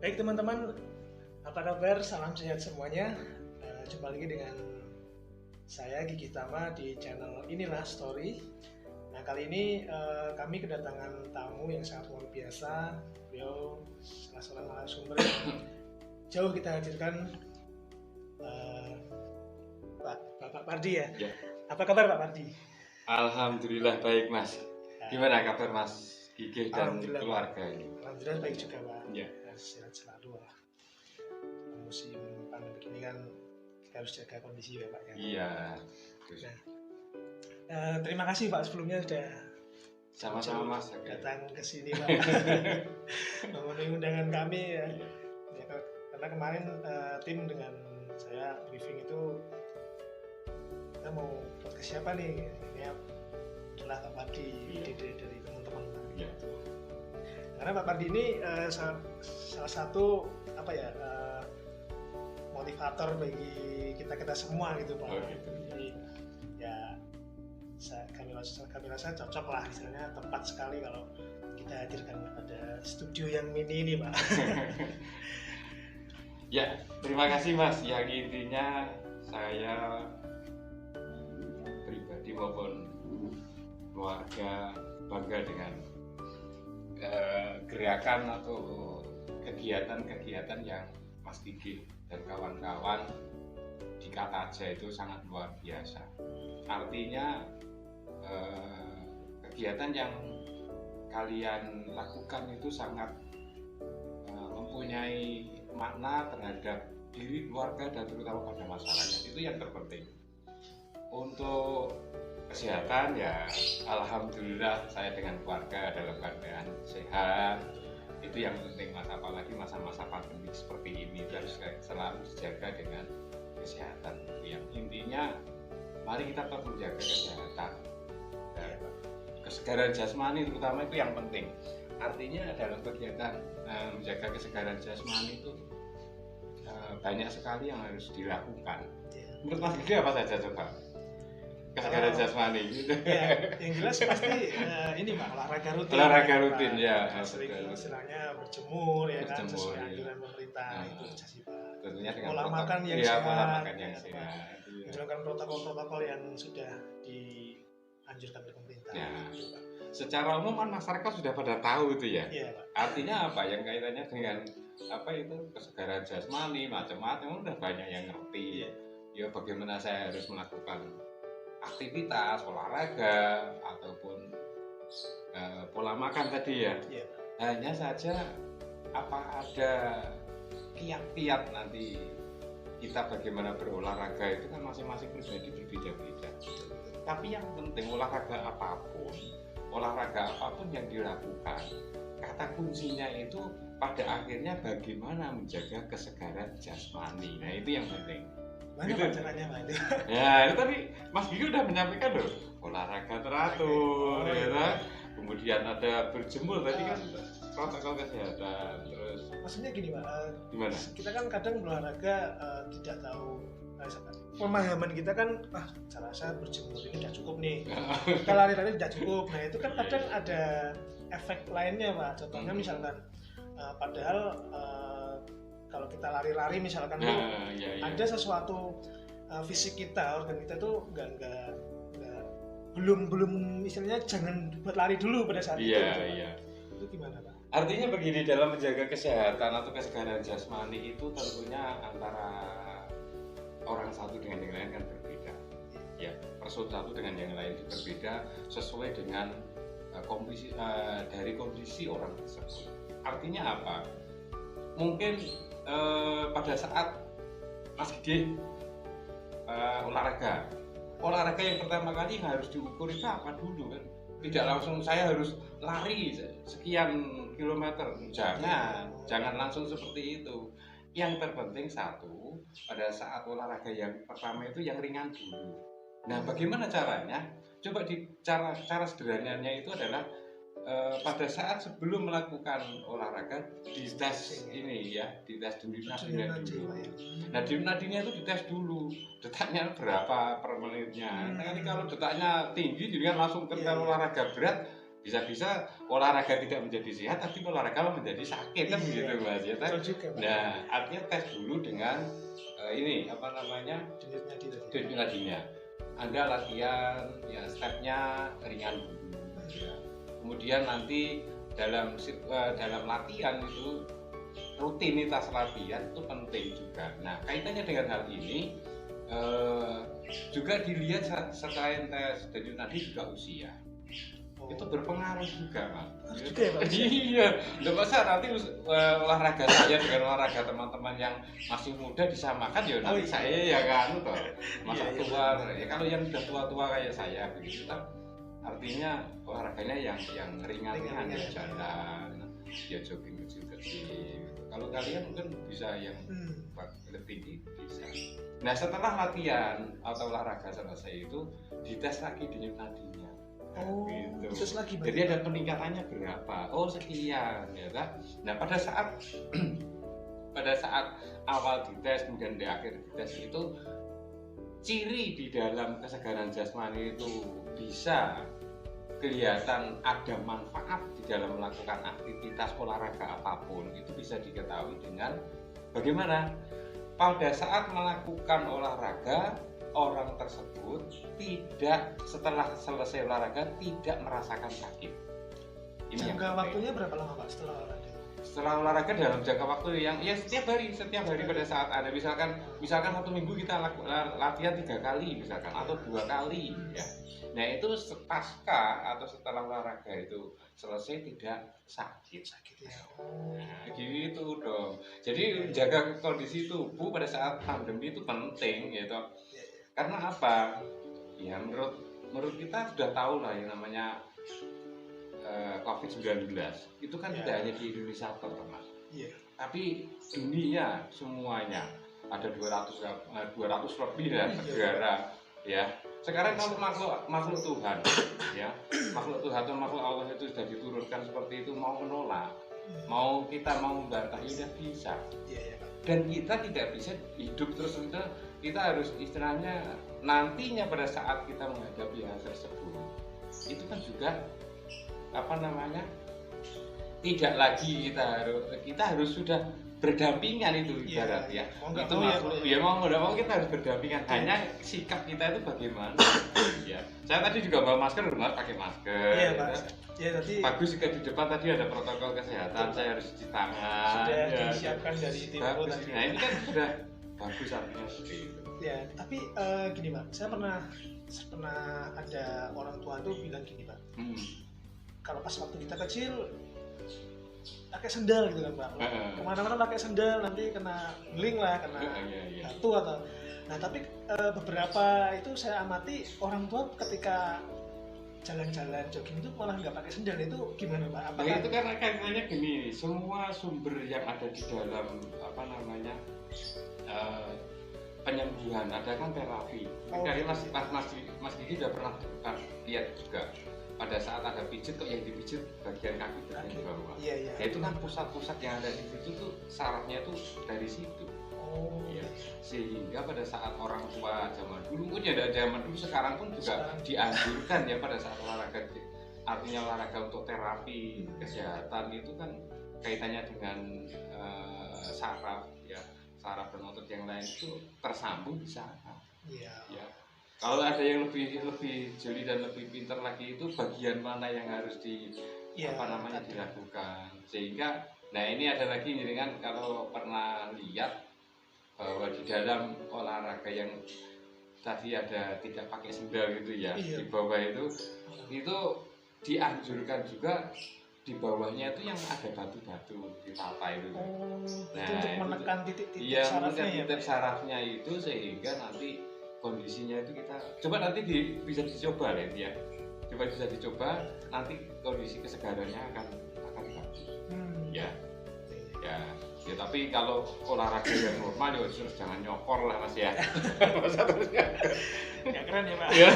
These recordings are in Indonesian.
Baik teman-teman, apa kabar? Salam sehat semuanya. Jumpa lagi dengan saya Gigi Tama di channel Inilah Story. Nah kali ini kami kedatangan tamu yang sangat luar biasa. Beliau salah seorang narasumber yang jauh kita hadirkan, Bapak Pardi ya. Apa kabar Pak Pardi? Alhamdulillah baik Mas. Gimana kabar Mas Gigi dan keluarga ini? Alhamdulillah baik juga Pak. Ya. Sehat selalu lah. Musim pandemi ini kan kita harus jaga kondisi ya Pak ya. Iya. Nah, terima kasih Pak sebelumnya sudah sama-sama Mas datang ke sini Pak. Memenuhi undangan kami ya. Karena kemarin tim dengan saya briefing itu kita mau podcast siapa nih? Ini adalah Pak Pardi, ide dari teman-teman ya. Karena Pak Pardi ini salah satu motivator bagi kita semua gitu Pak. Gitu. Jadi ya kami rasa cocok lah, misalnya tepat sekali kalau kita hadirkan pada studio yang mini ini Pak. Ya, terima kasih Mas. Yang intinya saya pribadi maupun keluarga bangga dengan gerakan atau kegiatan-kegiatan yang Mas Gigi dan kawan-kawan di Kataja itu sangat luar biasa. Artinya kegiatan yang kalian lakukan itu sangat mempunyai makna terhadap diri keluarga dan terutama pada masyarakat. Itu yang terpenting. Untuk kesehatan ya alhamdulillah saya dengan keluarga dalam keadaan sehat. Itu yang penting Mas, apalagi masa-masa pandemi seperti ini harus selalu dijaga dengan kesehatan. Yang intinya mari kita tetap menjaga kesehatan dan kesegaran jasmani terutama itu yang penting. Artinya dalam kegiatan menjaga kesegaran jasmani itu banyak sekali yang harus dilakukan. Menurut Mas Gigi apa saja coba? Kesegaran jasmani gitu. Ya, yang jelas pasti ini Pak, olahraga rutin. Olahraga rutin ya. Sering istilahnya berjemur ya kan, sesuai ya. anjuran pemerintah itu saja sih Pak. Tentunya dengan pola makan yang ya, sehat. Pola makan yang sehat. Menjalankan protokol-protokol yang sudah dianjurkan oleh pemerintah. Ya. Gitu, Pak. Secara umum kan masyarakat sudah pada tahu itu ya. Iya, Pak. Artinya apa? Yang kaitannya dengan apa itu kesegaran jasmani macam-macam udah banyak yang ngerti. Iya. Ya bagaimana saya harus melakukan aktivitas olahraga ataupun pola makan tadi ya. Iya. Hanya saja apa ada kiat-kiat nanti kita bagaimana berolahraga itu kan masing-masing pribadi berbeda-beda. Tapi yang penting olahraga apapun yang dilakukan, kata kuncinya itu pada akhirnya bagaimana menjaga kesegaran jasmani. Nah itu yang penting. Mana gitu. Caranya Pak itu? Ya, itu tadi Mas Gigi udah menyampaikan loh, olahraga teratur, ya. Kemudian ada berjemur tadi kan protokol kesehatan. Terus maksudnya gini Pak, gimana? Kita kan kadang berolahraga tidak tahu pemahaman kita kan, cara saya berjemur ini tidak cukup nih, kita lari-lari tidak cukup. Nah itu kan kadang ada efek lainnya Pak. Contohnya misalkan padahal kalau kita lari-lari misalkan ada sesuatu fisik kita, organ kita tuh belum istilahnya jangan buat lari dulu pada saat itu. Iya. Itu gimana Pak? Artinya begini, dalam menjaga kesehatan atau kesegaran jasmani itu tentunya antara orang satu dengan yang lain kan berbeda. Ya, person satu dengan yang lain itu berbeda sesuai dengan kondisi orang tersebut. Artinya apa? Mungkin pada saat Mas Gigi olahraga yang pertama kali harus diukur itu apa dulu kan? Tidak langsung saya harus lari sekian kilometer, jangan langsung seperti itu. Yang terpenting satu, pada saat olahraga yang pertama itu yang ringan dulu. Nah bagaimana caranya? Coba cara sederhananya itu adalah pada saat sebelum melakukan olahraga dites ini ya, dites nadinya dulu. Nadinya itu dites dulu, detaknya berapa per menitnya. Nah, kalau detaknya tinggi jadi kan langsung ketika olahraga berat Bisa-bisa olahraga tidak menjadi sehat, tapi olahraga menjadi sakit kan begitu Mas ya. Nah, artinya tes dulu dengan ini apa namanya? Denyut nadinya. Anda latihan ya stepnya ringan dulu. Ya. Kemudian nanti dalam latihan itu rutinitas latihan itu penting juga. Nah, kaitannya dengan hal ini juga dilihat selain tes denyut nadi juga usia. Itu berpengaruh juga Mas. Iya, nggak masa nanti olahraga saya dengan olahraga teman-teman yang masih muda disamakan ya nanti saya ya kan toh masa tua ya kalau yang udah tua-tua kayak saya begitu kan artinya olahraganya yang ringan ya jalan ya jogging kecil-kecil. Kalau kalian mungkin bisa yang lebih tinggi bisa. Nah setelah latihan atau olahraga selesai itu dites lagi denyut nadinya. Gitu. Terus lagi jadi ada peningkatannya berapa? Oh sekian, ya kan? Nah pada saat awal dites kemudian di akhir dites itu ciri di dalam kesegaran jasmani itu bisa kelihatan ada manfaat di dalam melakukan aktivitas olahraga apapun itu bisa diketahui dengan bagaimana pada saat melakukan olahraga orang tersebut tidak setelah selesai olahraga tidak merasakan sakit. Ini jangka waktunya berapa lama Pak setelah olahraga? Setelah olahraga dalam jangka waktu yang ya setiap hari pada saat ada misalkan 1 minggu kita latihan 3 kali misalkan atau 2 kali ya. Nah itu pasca atau setelah olahraga itu selesai tidak sakit ya. Nah, gitu dong. Jadi jaga kondisi tubuh pada saat pandemi itu penting gitu. Karena apa? Ya menurut kita sudah tahu lah yang namanya COVID-19 itu kan tidak hanya di Indonesia Mas. Tapi dunia semuanya ada 200 lebih negara ya. Sekarang kalau makhluk Tuhan ya, makhluk Tuhan atau makhluk Allah itu sudah diturunkan seperti itu mau menolak, mau kita mau membantah sudah bisa. Dan kita tidak bisa hidup terus kita harus istilahnya nantinya pada saat kita menghadapi hal tersebut itu kan juga apa namanya tidak lagi kita harus sudah berdampingan itu ibarat ya itu makhluk ya mau nggak mau kita harus berdampingan hanya sikap kita itu bagaimana ya saya tadi juga bawa masker benar pakai masker tadi bagus juga di depan tadi ada protokol kesehatan saya harus cuci tangan sudah disiapkan dari tim tadi. Nah ini kan sudah bagus artinya seperti itu ya tapi gini Pak saya pernah ada orang tua tuh bilang gini Pak kalau pas waktu kita kecil pakai sendal gitu kan Pak kemana-mana pakai sendal nanti kena beling lah kena batu atau nah tapi beberapa itu saya amati orang tua ketika jalan-jalan jogging itu malah nggak pakai sendal itu gimana Pak? Apakah itu karena kaitannya gini semua sumber yang ada di dalam apa namanya penyembuhan ada kan terapi. Dari Mas Didi udah pernah lihat juga pada saat ada pijit kok yang dipijit bagian kaki bagian bawah. Iya. Ya, itu kan pusat-pusat yang ada di situ tuh sarafnya tuh dari situ. Ya. Sehingga pada saat orang tua zaman dulu pun ya zaman dulu sekarang pun juga dianjurkan ya pada saat olahraga artinya olahraga untuk terapi kesehatan itu kan kaitannya dengan saraf ya saraf dan otot yang lain itu tersambung di sana. Ya. Kalau ada yang lebih jeli dan lebih pintar lagi itu bagian mana yang harus dilakukan sehingga nah ini ada lagi dengan kalau pernah lihat bahwa di dalam olahraga yang tadi ada tidak pakai sendal gitu ya di bawah itu dianjurkan juga di bawahnya itu yang ada batu-batu ditata itu. Nah, untuk menekan titik-titik sarafnya itu sehingga nanti kondisinya itu kita coba nanti bisa dicoba ya. Coba bisa dicoba nanti kondisi kesegarannya akan bagus. Ya, tapi kalau olahraga yang normal ya jangan nyokor lah Mas ya. Masa terusnya nggak keren ya Pak. Ya.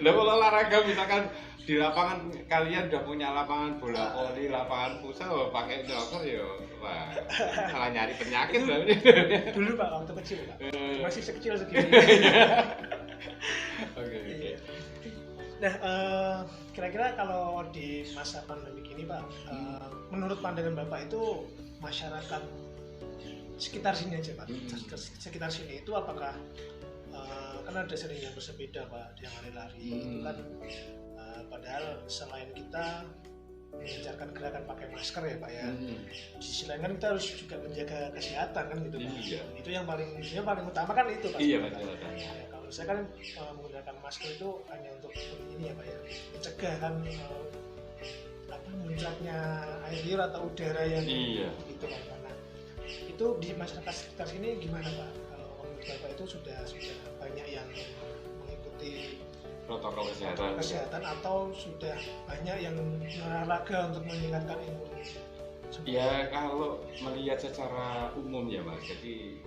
Kalau olahraga misalkan di lapangan kalian udah punya lapangan bola voli, lapangan futsal pakai nyokor ya, wah salah nyari penyakit berarti. Dulu Pak waktu kecil Pak, masih sekecil segini. Oke. Nah, kira-kira kalau di masa pandemi ini Pak, menurut pandangan Bapak itu masyarakat sekitar sini aja Pak, sekitar sini itu apakah kan ada sering yang bersepeda Pak, yang lari-lari itu kan padahal selain kita mengejarkan gerakan pakai masker ya Pak ya, di sisi lain kan kita harus juga menjaga kesehatan kan gitu Pak. Itu yang paling utama kan itu Pak. Iya betul. Ya, kalau saya kan menggunakan masker itu hanya untuk ini ya Pak ya, mencegah kan muncratnya air liur atau udara yang itu Pak. Nah, itu di masyarakat sekitar sini gimana Pak? Kalau menurut Bapak itu sudah banyak yang mengikuti protokol kesehatan atau sudah banyak yang olahraga untuk meningkatkan imun? Ya kalau melihat secara umum ya Mas, jadi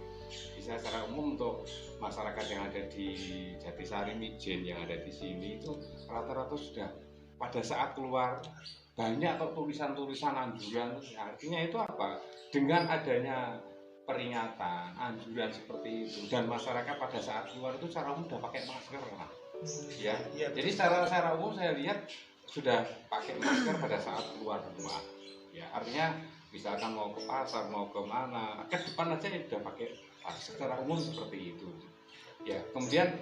bisa secara umum untuk masyarakat yang ada di Jatisari, Mijen yang ada di sini itu rata-rata sudah pada saat keluar banyak atau tulisan-tulisan anjuran. Artinya itu apa? Dengan adanya peringatan, anjuran seperti itu dan masyarakat pada saat keluar itu secara umum sudah pakai masker lah. Ya, jadi secara umum saya lihat sudah pakai masker pada saat keluar rumah. Ya, artinya misalkan mau ke pasar, mau ke mana, ke depan aja sudah pakai masker. Secara umum seperti itu. Ya, kemudian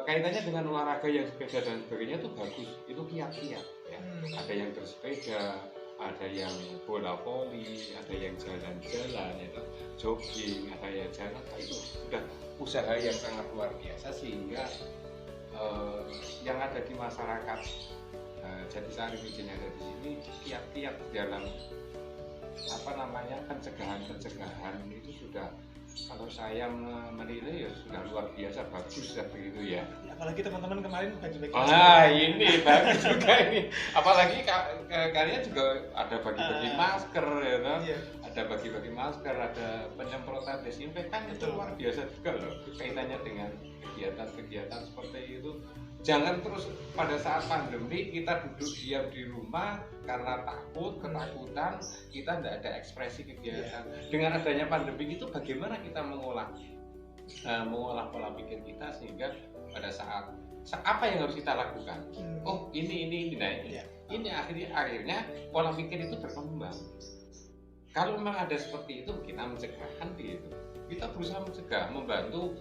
kaitannya dengan olahraga yang sepeda dan sebagainya itu bagus, itu kiat-kiat. Ya. Ada yang bersepeda, ada yang bola voli, ada yang jalan-jalan, ya, jogging, ada yang jalan. Itu sudah usaha yang sangat luar biasa sehingga yang ada di masyarakat Jatisari Mijen yang ada di sini kiat-kiat dalam pencegahan itu sudah, kalau saya menilai ya sudah luar biasa bagus ya begitu ya. Apalagi teman-teman kemarin bagi-bagi. Ini bagus juga ini. Apalagi kalian juga ada bagi-bagi masker ya kan? Iya. Ada bagi-bagi masker, ada penyemprotan desinfektan itu luar biasa juga loh. Kaitannya dengan kegiatan-kegiatan seperti itu. Jangan terus pada saat pandemi kita duduk diam di rumah karena ketakutan, kita tidak ada ekspresi kegiatan. Dengan adanya pandemi itu bagaimana kita mengolah pola pikir kita sehingga pada saat apa yang harus kita lakukan? Oh ini ini akhirnya pola pikir itu berkembang. Kalau memang ada seperti itu kita mencegah gitu. Kita berusaha mencegah, membantu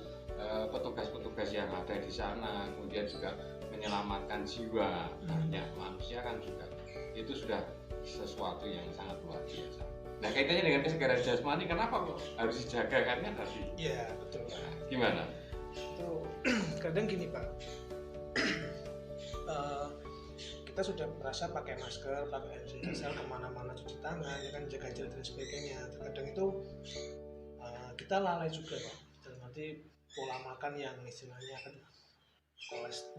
petugas-petugas yang ada di sana, kemudian juga menyelamatkan jiwa banyak manusia kan juga itu sudah sesuatu yang sangat luar biasa. Nah kaitannya dengan kesegaran jasmani, kenapa kok harus dijaga kan tadi? Iya betul Pak. Gimana? Itu kadang gini Pak, kita sudah merasa pakai masker, pakai hand sanitizer kemana-mana, cuci tangan, ya kan, jaga jarak dan sebagainya. Terkadang itu kita lalai juga Pak. Dan nanti pola makan yang istilahnya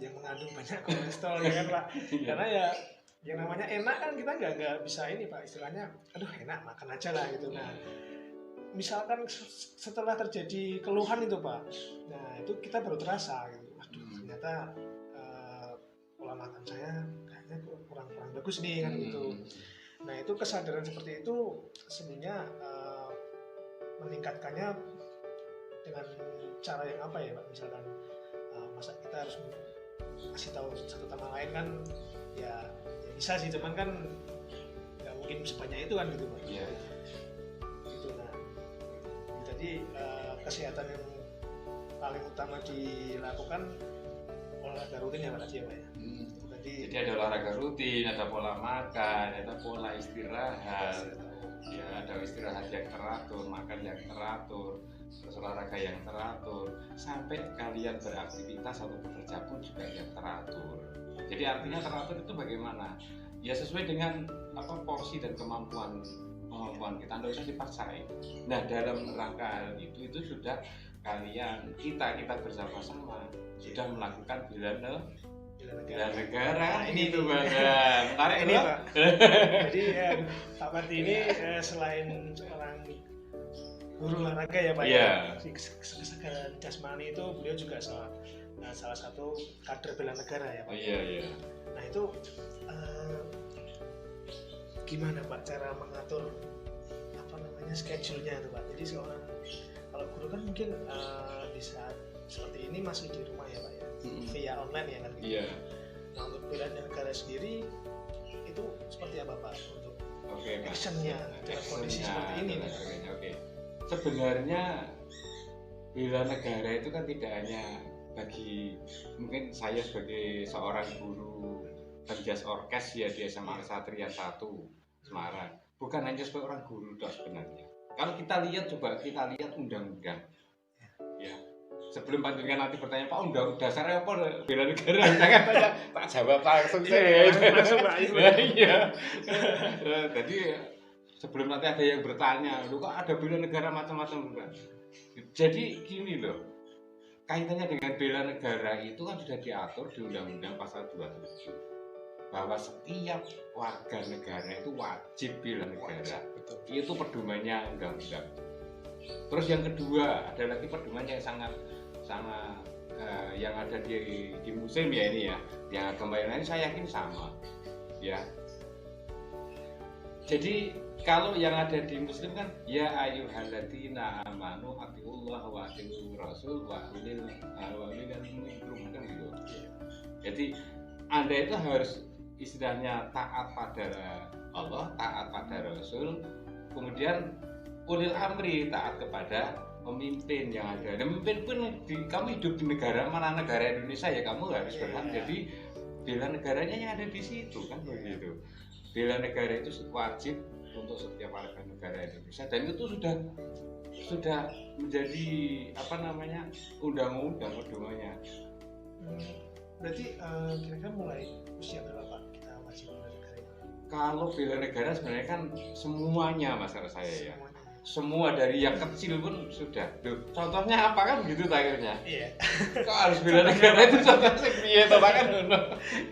yang mengandung banyak kolesterol ya kan Pak. Karena ya yang namanya enak kan kita nggak bisa ini Pak, istilahnya aduh enak makan aja lah gitu. Nah misalkan setelah terjadi keluhan itu Pak, nah itu kita baru terasa gitu, aduh ternyata pola makan saya kayaknya kurang bagus nih kan gitu. Nah itu kesadaran seperti itu sebenarnya meningkatkannya dengan cara yang apa ya Pak, misalkan masa kita harus kasih tahu satu sama lain kan ya bisa sih, cuman kan nggak mungkin sebanyak itu kan gitu Pak. Iya. Gitu. Nah jadi kesehatan yang paling utama dilakukan olahraga rutin ya Pak tadi ya Pak ya. Jadi ada olahraga rutin, ada pola makan, ada pola istirahat, ya ada istirahat yang teratur, makan yang teratur, terus olahraga yang teratur, sampai kalian beraktivitas atau bekerja pun juga yang teratur. Jadi artinya teratur itu bagaimana? Ya sesuai dengan porsi dan kemampuan kita, tidak usah dipaksain. Nah dalam rangka hal itu sudah kita bersama-sama sudah melakukan bela negara. Ini tuh banget. Tarik ini Pak. Jadi Pak Marti ini selain seorang guru olahraga ya Pak ya, kesegaran jasmani itu beliau juga salah satu kader bela negara ya Pak. Iya. Nah itu gimana Pak cara mengatur schedule-nya itu Pak? Jadi seorang kalau guru kan mungkin di saat seperti ini masih di rumah ya Pak ya, via online ya kan gitu. Iya. Nah untuk bela negara sendiri itu seperti apa Pak untuk actionnya dalam kondisi seperti ini? Oke. Sebenarnya bela negara itu kan tidak hanya bagi mungkin saya sebagai seorang guru penjas orkes ya di SMA Ksatria 1 Semarang, bukan hanya sebagai orang guru toh sebenarnya. Kalau kita lihat undang-undang ya, sebelum panjenengan nanti bertanya Pak undang dasarnya apa bela negara, jangan tanya tak jawab langsung Pak. Iya. Jadi sebelum nanti ada yang bertanya, lu kok ada bela negara macam-macam. Jadi gini loh, kaitannya dengan bela negara itu kan sudah diatur di Undang-Undang Pasal 27 bahwa setiap warga negara itu wajib bela negara. Betul. Itu pedomannya undang-undang. Terus yang kedua ada lagi pedoman yang sangat yang ada di Muslim ya ini ya, yang agama lain saya yakin sama ya. Jadi kalau yang ada di Muslim kan ya ayyuhalladzina amanu atiullah wa atiur rasul wa ulil amri minkum kan gitu. Jadi Anda itu harus istilahnya taat pada Allah, taat pada Rasul, kemudian ulil amri taat kepada pemimpin yang ada. Dan pemimpin pun kamu hidup di negara mana, negara Indonesia ya kamu harus berhak jadi bela negaranya yang ada di situ kan begitu. Bela negara itu wajib untuk setiap warga negara Indonesia dan itu sudah menjadi undang-undang pedomannya. Berarti kira-kira mulai usia berapa kita wajib bela negara itu? Kalau bela negara sebenarnya kan semuanya masalah saya ya. Semua dari yang kecil pun sudah. Duh, contohnya apa kan begitu akhirnya? Iya. Kok harus bela negara itu contohnya piye to kan?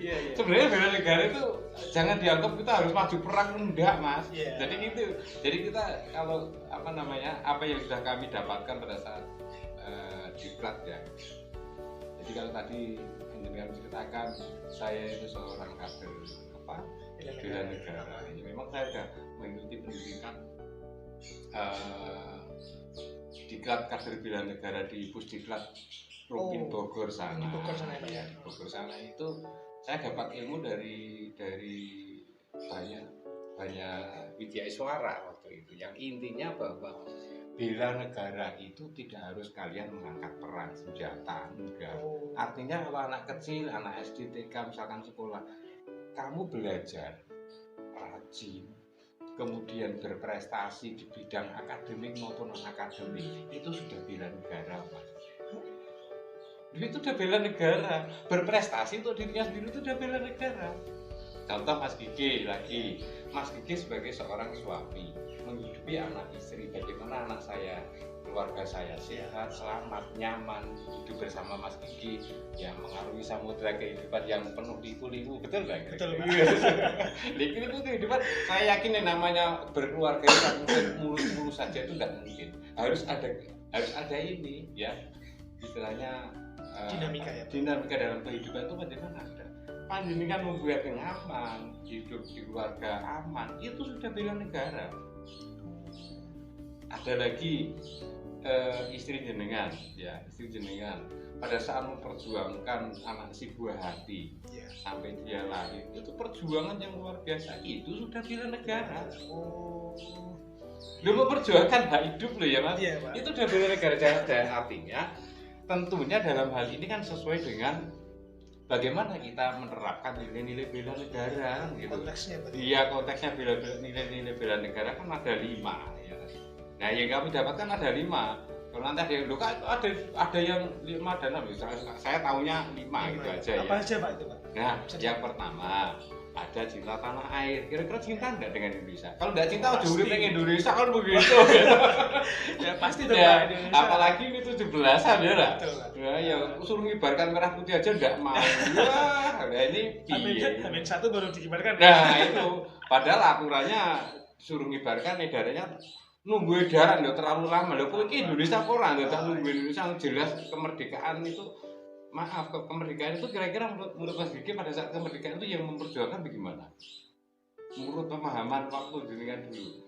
Iya. Sebenarnya bela negara itu jangan dianggap kita harus maju perang, enggak Mas. Yeah. Jadi kita kalau apa yang sudah kami dapatkan pada saat diklat ya. Jadi kalau tadi dengan ceritakan saya itu seorang kader bela negara. Memang saya sudah mengikuti pendidikan diklat kader bela negara di Pusdiklat Rumpin Bogor sana. Bogor sana ya. Bogor sana itu saya dapat ilmu dari banyak widyaswara waktu itu. Yang intinya bahwa bela negara itu tidak harus kalian mengangkat perang senjata, enggak. Artinya kalau anak kecil, anak SD, TK misalkan sekolah, kamu belajar rajin, kemudian berprestasi di bidang akademik maupun non akademik, itu sudah bela negara, Mas. Itu sudah bela negara. Berprestasi untuk dirinya sendiri itu sudah bela negara. Contoh Mas Gigi lagi, Mas Gigi sebagai seorang suami menghidupi anak istri, bagaimana anak saya, keluarga saya sehat, selamat, nyaman hidup bersama Mas Gigi yang mengarungi samudra kehidupan yang penuh liku-liku, betul nggak? Betul. Liku-liku kehidupan, saya yakin yang namanya berkeluarga itu mulus-mulus saja itu nggak mungkin. Harus ada ini ya, istilahnya dinamika dalam kehidupan itu bagaimana ada. Panjenengan membuat yang aman, hidup di keluarga aman, itu sudah bela negara. Ada lagi istri jenengan pada saat memperjuangkan anak si buah hati sampai dia lahir, itu perjuangan yang luar biasa, itu sudah bela negara. Lu memperjuangkan hak hidup lo ya Mas, itu sudah bela negara. Dan artinya tentunya dalam hal ini kan sesuai dengan bagaimana kita menerapkan nilai-nilai bela negara kan gitu. Iya, konteksnya nilai-nilai bela negara kan ada 5 ya. Nah, yang kami dapatkan ada 5. Kalau nanti ada yang ada yang 5 dan 6, saya tahunya 5 gitu aja ya. Apa aja Pak itu Pak? Nah, yang pertama ada cinta tanah air. Kira-kira cinta enggak dengan Indonesia? Kalau enggak cinta udah urip ning Indonesia kan begitu. Ya pasti dong ya, Indonesia. apalagi ini 17-an ya lah. Betul. Ya suruh ngibarkan merah putih aja enggak mau. Wah, ini piye? Amin 1 baru dikibarkan. Nah, itu padahal aturannya suruh ngibarkan edarannya nunggu edaran enggak terlalu lama. Lho kok iki Indonesia kok ora enggak nunggu Indonesia jelas kemerdekaan itu. Maaf, kemerdekaan itu kira-kira menurut Mas Gigi pada saat kemerdekaan itu yang memperjuangkan bagaimana? Menurut pemahaman waktu jenengan dulu,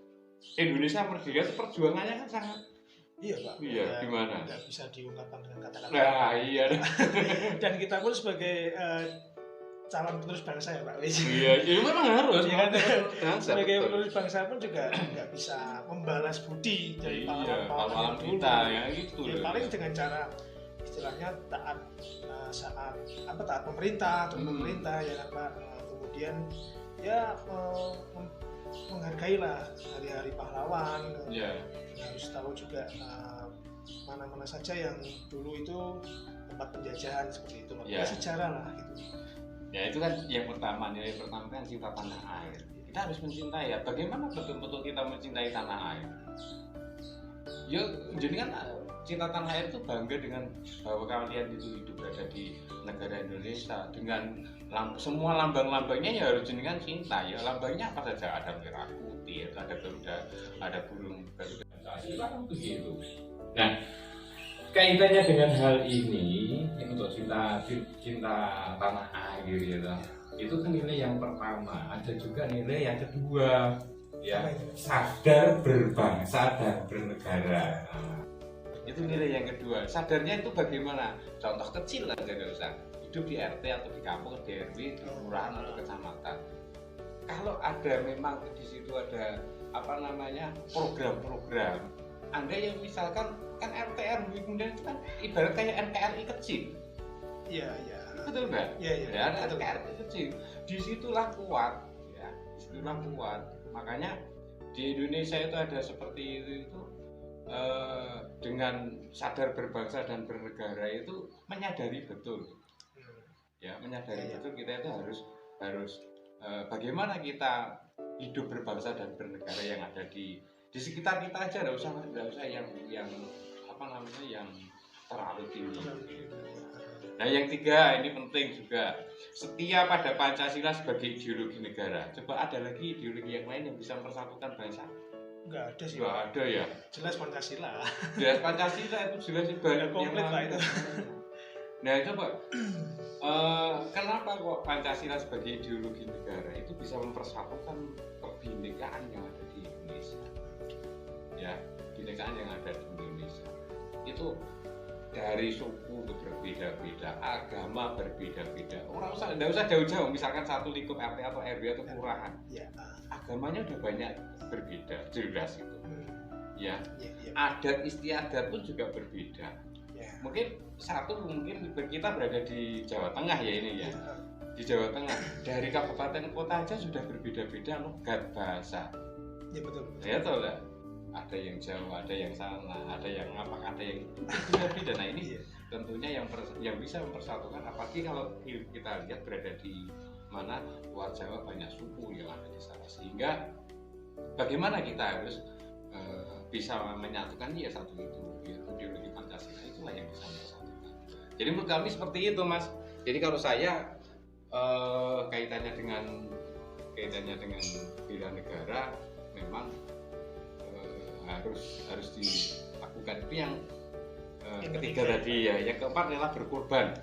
Indonesia merdeka itu perjuangannya kan sangat. Iya Pak. Iya, gimana? Tidak bisa diungkapkan dengan kata-kata. Nah, iya. Dan kita pun sebagai calon penerus bangsa ya Pak Wis. Iya, ya memang harus. Iya kan? Bangsa, Sebagai betul. penerus bangsa pun juga nggak bisa membalas budi dari Iya, pahlawan pahlawan dulu. kita ya gitu Ya, loh. paling dengan cara istilahnya taat saat taat pemerintah, pemerintah ya kan Pak. Kemudian ya menghargai lah hari-hari pahlawan. Iya. Harus tahu juga mana-mana saja yang dulu itu tempat penjajahan seperti itu. Ya. Sejarah lah gitu. Ya itu kan yang pertama, nilai pertama kan cinta tanah air. Kita harus mencintai ya. Bagaimana betul-betul kita mencintai tanah air? Ya, jadi kan cinta tanah air itu bangga dengan bahwa kalian itu hidup berada di negara Indonesia dengan semua lambang-lambangnya ya harus jenengan cinta ya. Lambangnya apa saja, ada merah putih, ada garuda, ada burung garuda. Kan begitu. Nah, kaitannya dengan hal ini untuk cinta tanah air ya, itu kan nilai yang pertama. Ada juga nilai yang kedua, ya, sadar berbangsa dan bernegara. Itu nilai yang kedua. Sadarnya itu bagaimana? Contoh kecil aja, nggak usah hidup di RT atau di kampung, di RW, di kelurahan atau kecamatan. Kalau ada memang di situ ada program-program, Anda yang misalkan kan RT RW kemudian itu kan ibarat kayak NKRI kecil. Iya, iya. Betul nggak? Iya, iya. Ya, ada NKRI kecil. Disitulah kuat, ya. Disitulah kuat. Makanya di Indonesia itu ada seperti itu dengan sadar berbangsa dan bernegara itu menyadari betul, ya, menyadari betul kita itu harus bagaimana kita hidup berbangsa dan bernegara yang ada di sekitar kita aja, nggak usah yang terlalu tinggi. Nah, yang tiga ini penting juga, setia pada Pancasila sebagai ideologi negara. Coba ada lagi ideologi yang lain yang bisa mempersatukan bangsa? Nggak ada sih. Nggak ada ya. Jelas Pancasila. Jelas Pancasila itu jelas banyak komplit lah itu. Nah, coba kenapa kok Pancasila sebagai ideologi negara itu bisa mempersatukan kebinekaan yang ada di Indonesia? Ya, kebinekaan yang ada di Indonesia itu dari suku berbeda-beda, agama berbeda-beda. Nggak usah jauh-jauh, misalkan satu lingkup RT atau RW atau kelurahan, ya, agamanya udah banyak berbeda, jelas itu. Ya, adat istiadat pun juga berbeda. Mungkin kita berada di Jawa Tengah ya ini ya. Di Jawa Tengah, dari kabupaten kota aja sudah berbeda-beda logat bahasa. Ya betul. Ya tahu nggak? Ada yang Jawa, ada yang sana, ada yang ada yang beda-beda. Nah ini tentunya yang bisa mempersatukan. Apalagi kalau kita lihat berada di mana luar Jawa banyak suku yang ada di sana, sehingga bagaimana kita harus bisa menyatukan dia satu itu, ideologi Pancasila itulah yang bisa mempersatukan. Jadi menurut kami seperti itu, Mas. Jadi kalau saya kaitannya dengan bela negara memang harus dilakukan. Itu yang ketiga tadi ya. Yang keempat rela berkorban.